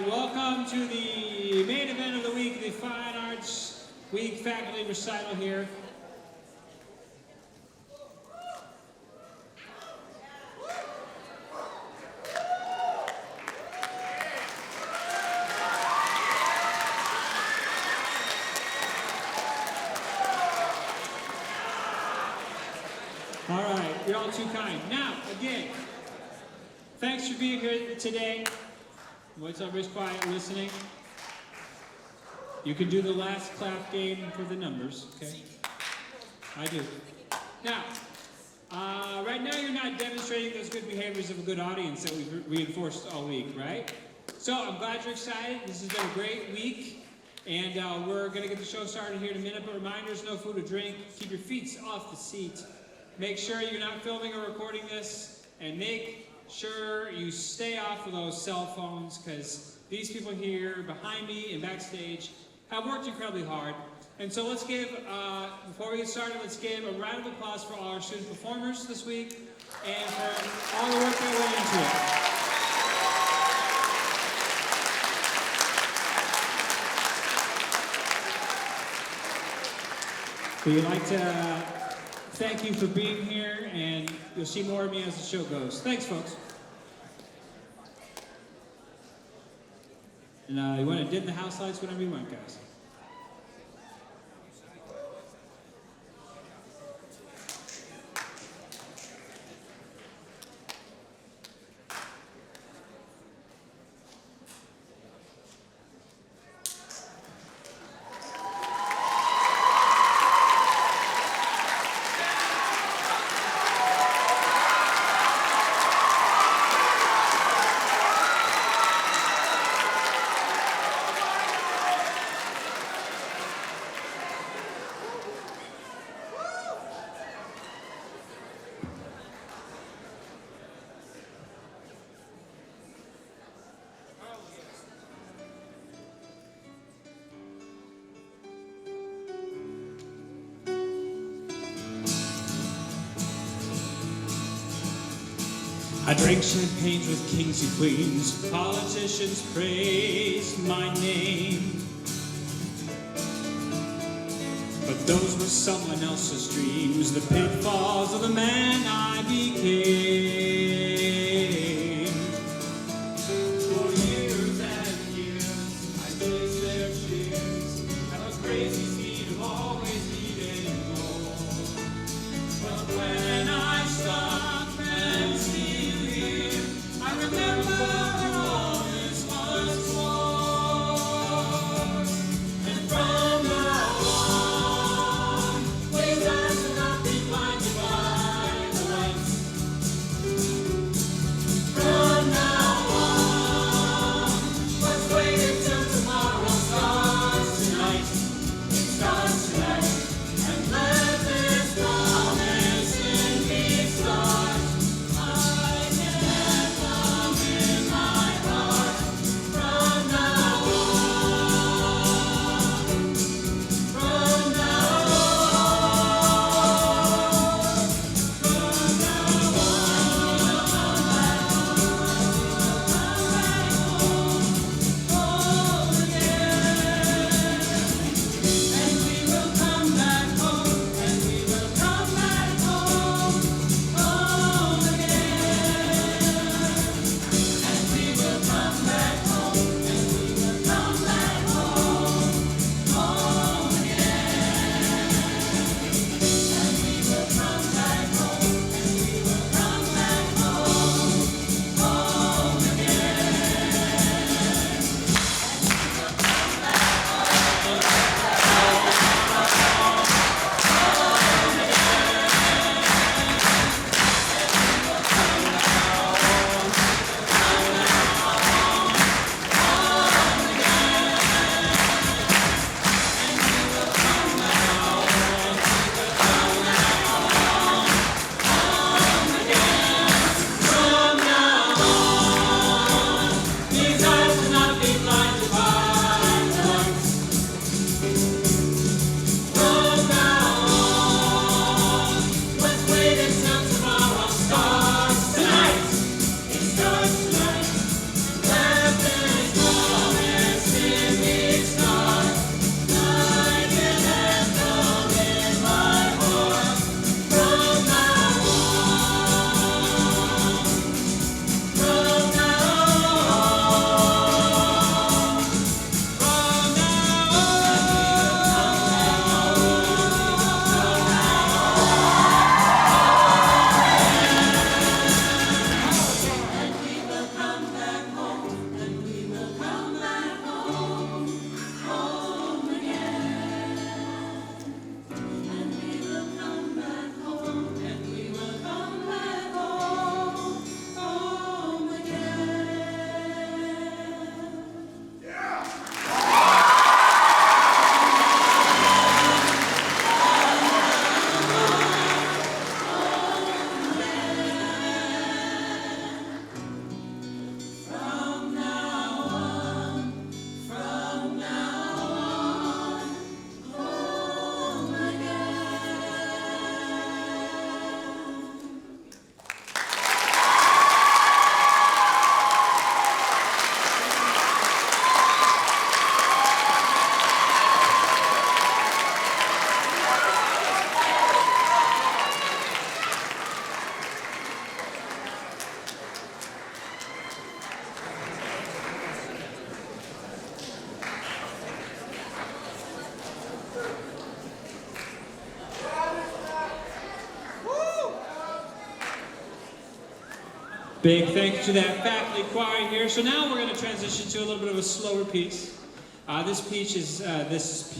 Welcome to the main event of the week, the Fine Arts Week Faculty Recital here. All right, you're all too kind. Now, again, thanks for being here today. What's everybody's quiet listening? You can do the last clap game for the numbers, okay? I do. Now, right now you're not demonstrating those good behaviors of a good audience that we've reinforced all week, right? So I'm glad you're excited. This has been a great week. And we're going to get the show started here in a minute. But reminders, no food or drink. Keep your feet off the seat. Make sure you're not filming or recording this. And make sure you stay off of those cell phones, because these people here behind me and backstage have worked incredibly hard. And so let's give, before we get started, let's give a round of applause for all our student performers this week and for all the work that went into it. We'd like to thank you for being here, and you'll see more of me as the show goes. Thanks, folks. And you want to dim the house lights whenever you want, guys. I drank champagne with kings and queens, politicians praised my name. But those were someone else's dreams, the pitfalls of the man I became. For years and years, I chased their cheers, and was crazy speed of always needing more. But when I stopped and see, I remember all this was for. And from now on, ways I shall not be blinded by the lights. Big thank you to that faculty choir here. So now we're going to transition to a little bit of a slower piece. This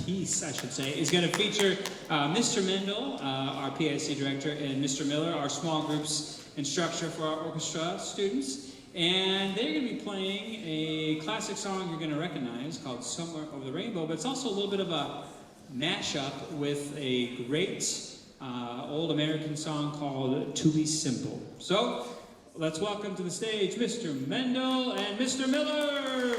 piece, I should say, is going to feature Mr. Mendel, our PIC director, and Mr. Miller, our small groups instructor for our orchestra students. And they're going to be playing a classic song you're going to recognize called Somewhere Over the Rainbow, but it's also a little bit of a mashup with a great old American song called To Be Simple. So let's welcome to the stage Mr. Mendel and Mr. Miller.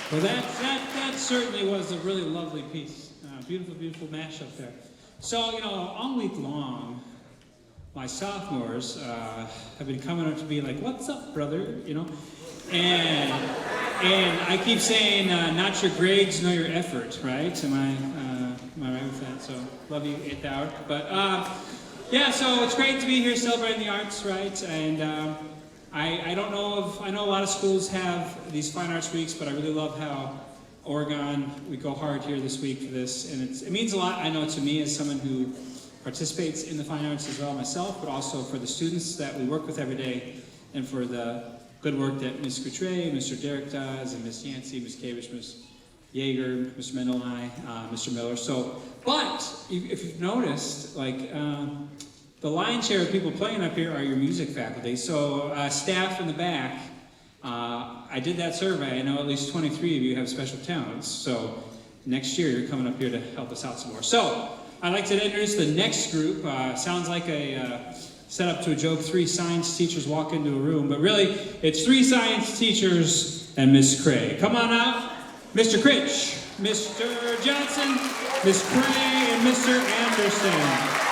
Well, that certainly was a really lovely piece. Beautiful, beautiful mashup there. So, you know, all week long, my sophomores have been coming up to me like, "What's up, brother?" You know, and I keep saying, "Not your grades, nor your effort." Right? Am I right with that? So, love you, 8th hour. But yeah, so it's great to be here celebrating the arts, right? And I don't know I know a lot of schools have these fine arts weeks, but I really love how Oregon, we go hard here this week for this, and it means a lot, I know, to me as someone who participates in the fine arts as well myself, but also for the students that we work with every day, and for the good work that Ms. Goutre, Mr. Derek does, and Ms. Yancey, Ms. Cavich, Ms. Yeager, Mr. Mendel and I, Mr. Miller. So, but if you've noticed, like, the lion's share of people playing up here are your music faculty. So staff in the back, I did that survey. I know at least 23 of you have special talents. So next year you're coming up here to help us out some more. So I'd like to introduce the next group. Sounds like a setup to a joke. 3 science teachers walk into a room, but really it's 3 science teachers and Miss Cray. Come on out. Mr. Critch, Mr. Johnson, Miss Cray, and Mr. Anderson.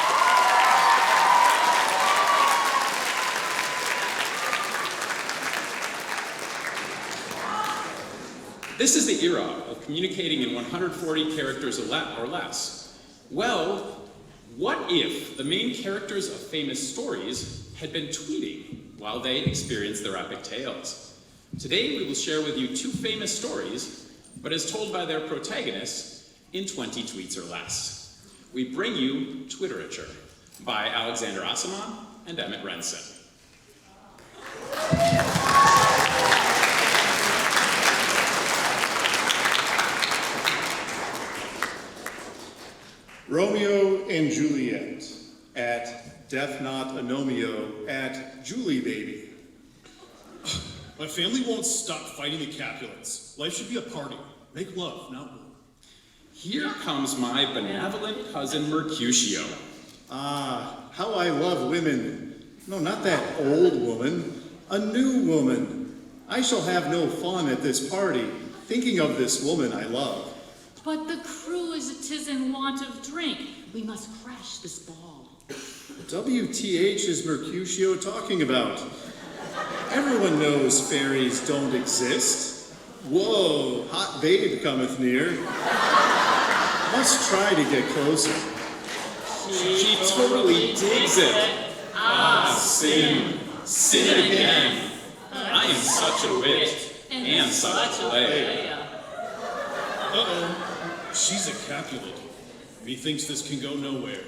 This is the era of communicating in 140 characters or less. Well, what if the main characters of famous stories had been tweeting while they experienced their epic tales? Today we will share with you 2 famous stories, but as told by their protagonists in 20 tweets or less. We bring you Twitterature by Alexander Asaman and Emmett Renson. Romeo and Juliet at Death Not Anomio at Julie Baby. My family won't stop fighting the Capulets. Life should be a party. Make love, not war. Here comes my benevolent cousin Mercutio. Ah, how I love women. No, not that old woman. A new woman. I shall have no fun at this party, thinking of this woman I love. But the crew is in want of drink. We must crash this ball. WTH is Mercutio talking about? Everyone knows fairies don't exist. Whoa, hot babe cometh near. Must try to get closer. She totally digs it. Ah, sin. Sin again. I am such a wit and such a lay. Uh-oh. She's a Capulet. Methinks this can go nowhere.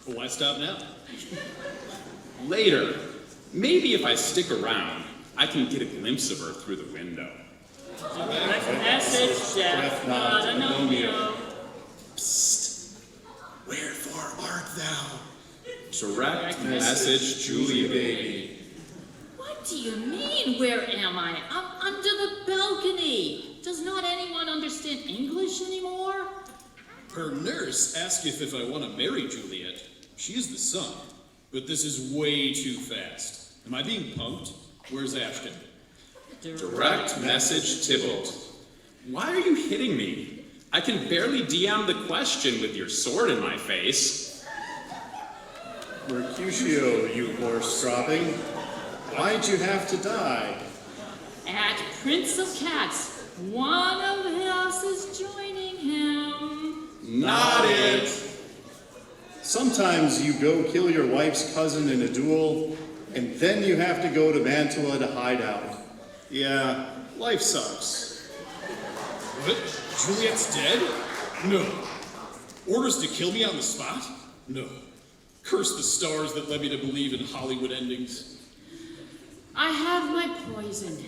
But why stop now? Later, maybe if I stick around, I can get a glimpse of her through the window. Message, Death Not Anomio. Psst. Wherefore art thou? Direct message, Julie Baby. What do you mean, where am I? I'm under the balcony. Does not anyone understand English anymore? Her nurse asketh if I want to marry Juliet. She is the son, but this is way too fast. Am I being punked? Where's Ashton? Direct message, Tybalt. Why are you hitting me? I can barely DM the question with your sword in my face. Mercutio, you horse-dropping. Why'd you have to die? At Prince of Cats, one of us is joining him. Not it. Sometimes you go kill your wife's cousin in a duel, and then you have to go to Mantua to hide out. Yeah, life sucks. What? Juliet's dead? No. Orders to kill me on the spot? No. Curse the stars that led me to believe in Hollywood endings. I have my poison.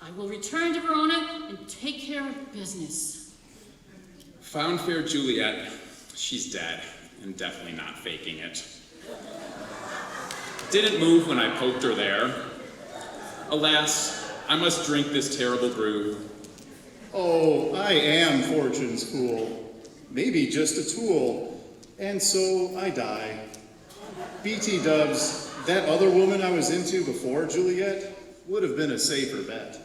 I will return to Verona and take care of business. Found fair Juliet. She's dead, and definitely not faking it. Didn't move when I poked her there. Alas, I must drink this terrible brew. Oh, I am Fortune's fool. Maybe just a tool. And so I die. BT dubs, that other woman I was into before Juliet would have been a safer bet.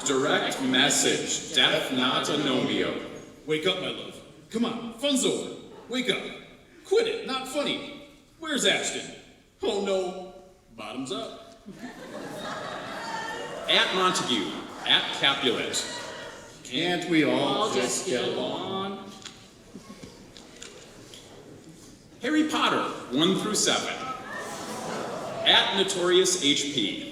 Direct message, death not a nomeo. Wake up, my love. Come on, fun's over. Wake up. Quit it, not funny. Where's Ashton? Oh no, bottoms up. At Montague, at Capulet. Can't we all I'll just get along. Harry Potter, 1 through 7. At Notorious HP.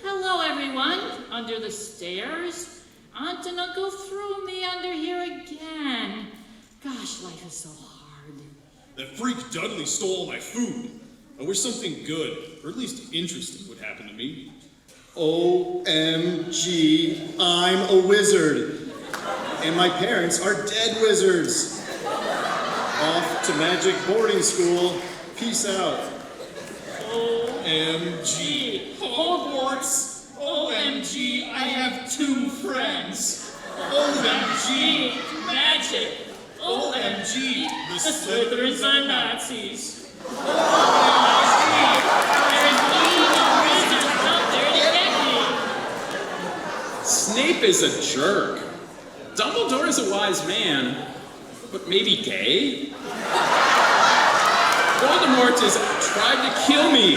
Hello, everyone. Under the stairs. Aunt and Uncle threw me under here again. Gosh, life is so hard. That freak Dudley stole all my food. I wish something good, or at least interesting, would happen to me. OMG, I'm a wizard. And my parents are dead wizards. Off to magic boarding school. Peace out. OMG. Hogwarts. OMG, I have 2 friends. OMG. Magic. OMG. The Slytherins are Nazis. Snape is a jerk. Dumbledore is a wise man, but maybe gay? Voldemort has tried to kill me.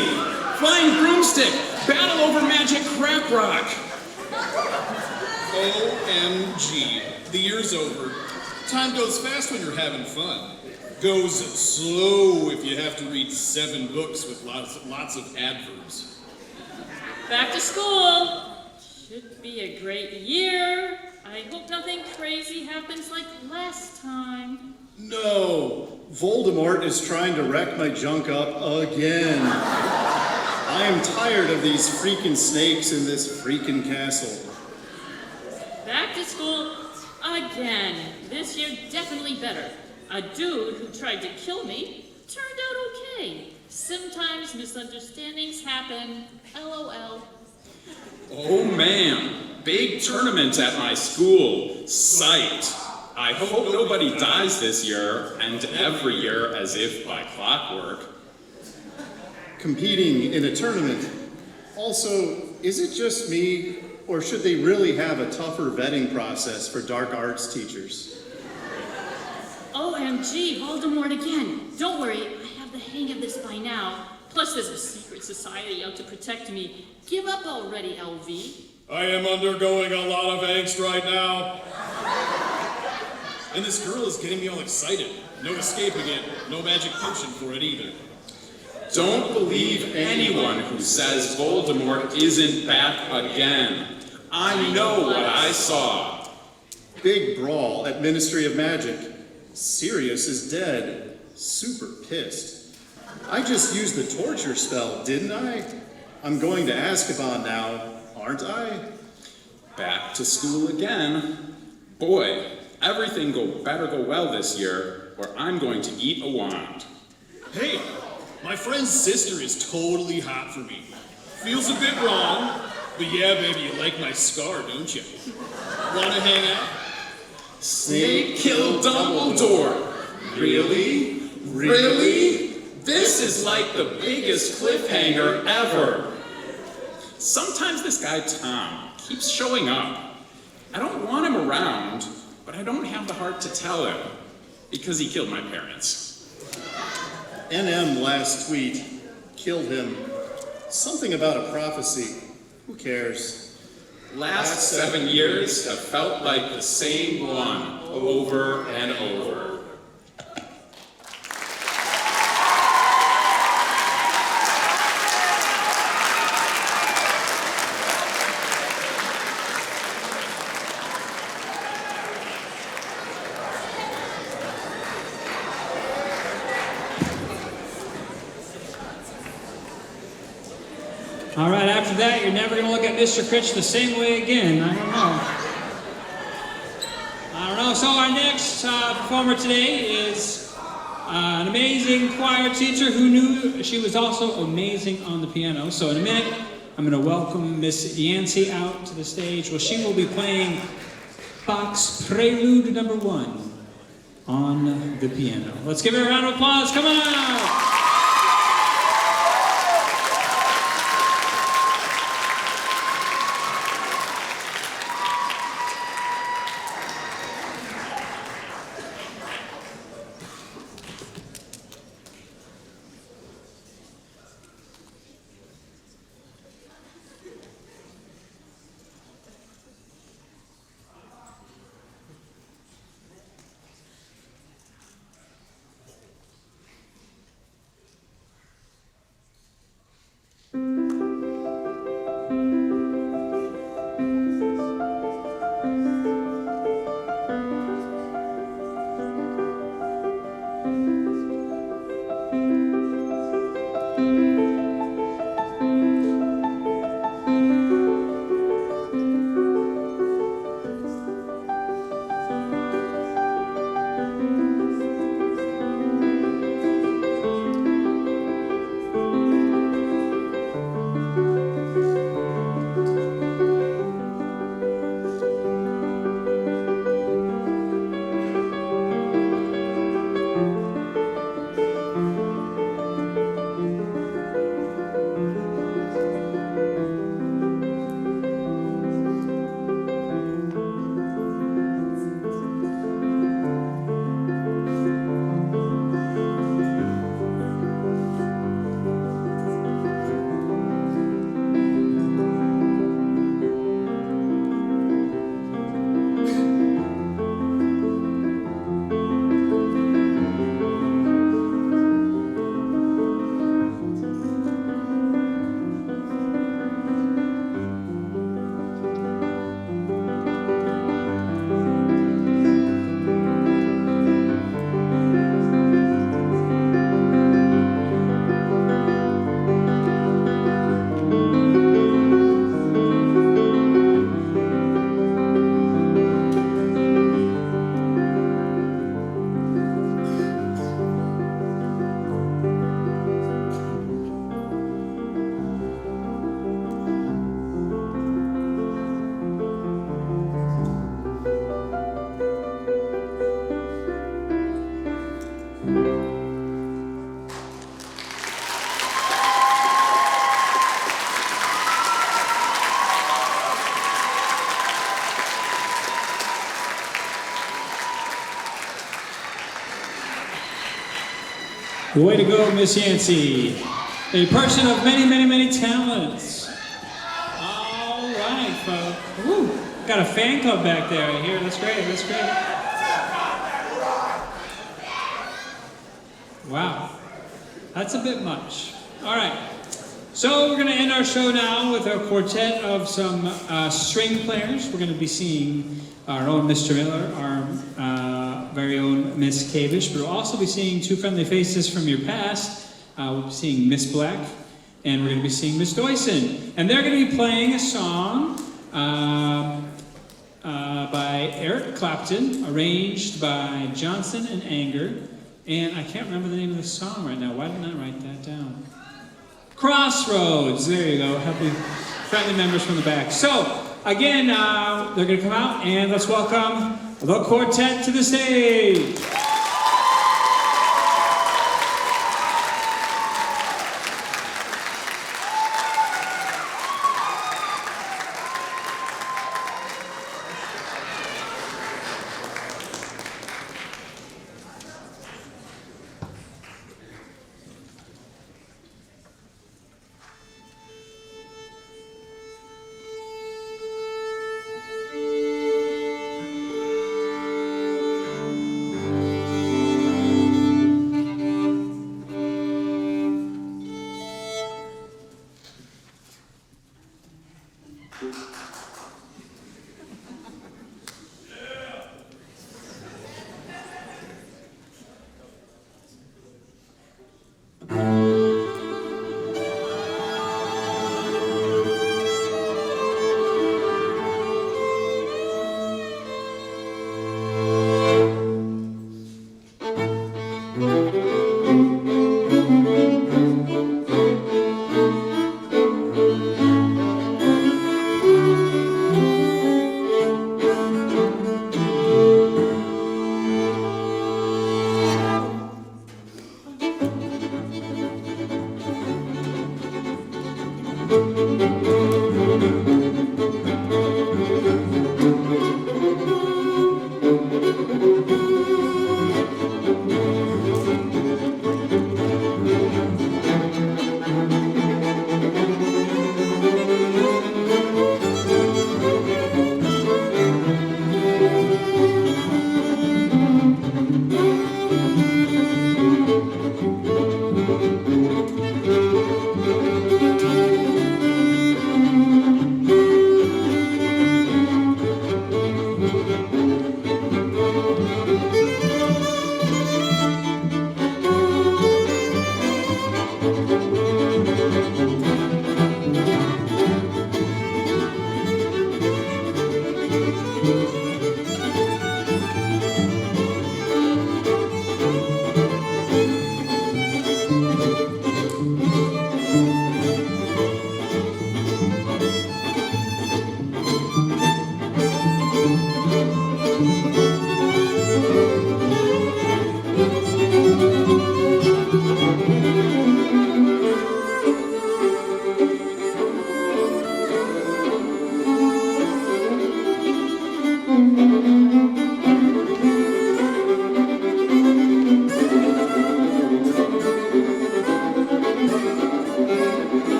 Flying broomstick, battle over magic crap rock. OMG. The year's over. Time goes fast when you're having fun. Goes slow if you have to read 7 books with lots of adverbs. Back to school. Should be a great year. I hope nothing crazy happens like last time. No, Voldemort is trying to wreck my junk up again. I am tired of these freaking snakes in this freaking castle. Back to school again. This year definitely better. A dude who tried to kill me turned out okay. Sometimes misunderstandings happen. LOL. Oh man, big tournament at my school. Psyched. I hope nobody dies this year, and every year as if by clockwork. Competing in a tournament. Also, is it just me, or should they really have a tougher vetting process for dark arts teachers? OMG, Voldemort again. Don't worry, I have the hang of this by now. Plus there's a secret society out to protect me. Give up already, LV. I am undergoing a lot of angst right now. And this girl is getting me all excited. No escaping it, no magic potion for it either. Don't believe anyone who says Voldemort isn't back again. I know what I saw. Big brawl at Ministry of Magic. Sirius is dead. Super pissed. I just used the torture spell, didn't I? I'm going to Azkaban now, aren't I? Back to school again. Boy, everything better go well this year, or I'm going to eat a wand. Hey, my friend's sister is totally hot for me. Feels a bit wrong, but yeah, baby, you like my scar, don't you? Wanna hang out? Snape killed Dumbledore. Really? Really? This is like the biggest cliffhanger ever. Sometimes this guy Tom keeps showing up. I don't want him around, but I don't have the heart to tell him because he killed my parents. NM last tweet killed him. Something about a prophecy. Who cares? Last 7 years have felt like the same one over and over. All right, after that, you're never going to look at Mr. Critch the same way again. I don't know. So our next performer today is an amazing choir teacher who knew she was also amazing on the piano. So in a minute, I'm going to welcome Miss Yancey out to the stage. Well, she will be playing Bach's Prelude No. 1 on the piano. Let's give her a round of applause. Come on! Way to go, Miss Yancey. A person of many, many, many talents. All right, folks. Woo. Got a fan club back there, I hear. That's great, that's great. Wow. That's a bit much. All right. So we're going to end our show now with a quartet of some string players. We're going to be seeing our own Mr. Miller, our very own Miss Kavish. But we'll also be seeing two friendly faces from your past. We'll be seeing Miss Black, and we're going to be seeing Miss Doyson. And they're going to be playing a song by Eric Clapton, arranged by Johnson and Anger. And I can't remember the name of the song right now. Why didn't I write that down? Crossroads. There you go. Happy friendly members from the back. So, again, they're going to come out, and let's welcome the quartet to the stage.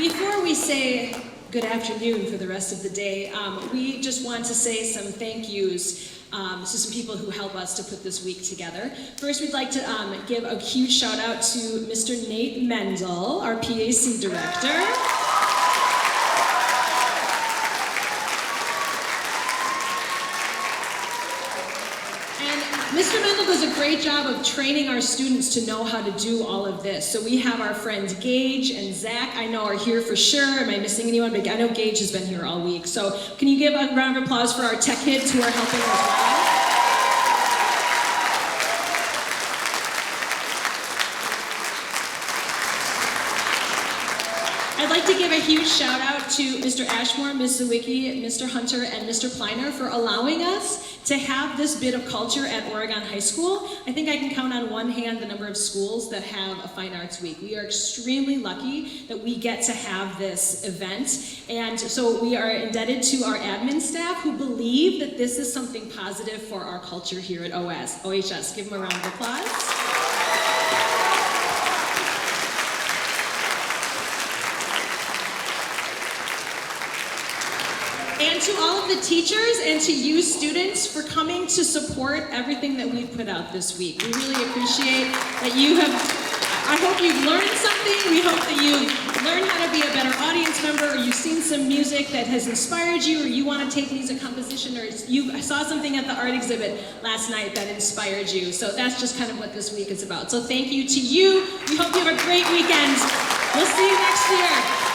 Before we say good afternoon for the rest of the day, we just want to say some thank yous to some people who help us to put this week together. First, we'd like to give a huge shout out to Mr. Nate Mendel, our PAC director. Mr. Mendel does a great job of training our students to know how to do all of this. So we have our friends Gage and Zach, I know are here for sure. Am I missing anyone? But I know Gage has been here all week. So can you give a round of applause for our tech kids who are helping as well? I'd like to give a huge shout out to Mr. Ashmore, Ms. Zawicki, Mr. Hunter, and Mr. Pleiner for allowing us to have this bit of culture at Oregon High School. I think I can count on one hand the number of schools that have a Fine Arts Week. We are extremely lucky that we get to have this event. And so we are indebted to our admin staff who believe that this is something positive for our culture here at OHS. Give them a round of applause. And to all of the teachers and to you students for coming to support everything that we've put out this week. We really appreciate that you have, I hope you've learned something. We hope that you've learned how to be a better audience member, or you've seen some music that has inspired you, or you want to take music composition, or you saw something at the art exhibit last night that inspired you. So that's just kind of what this week is about. So thank you to you. We hope you have a great weekend. We'll see you next year.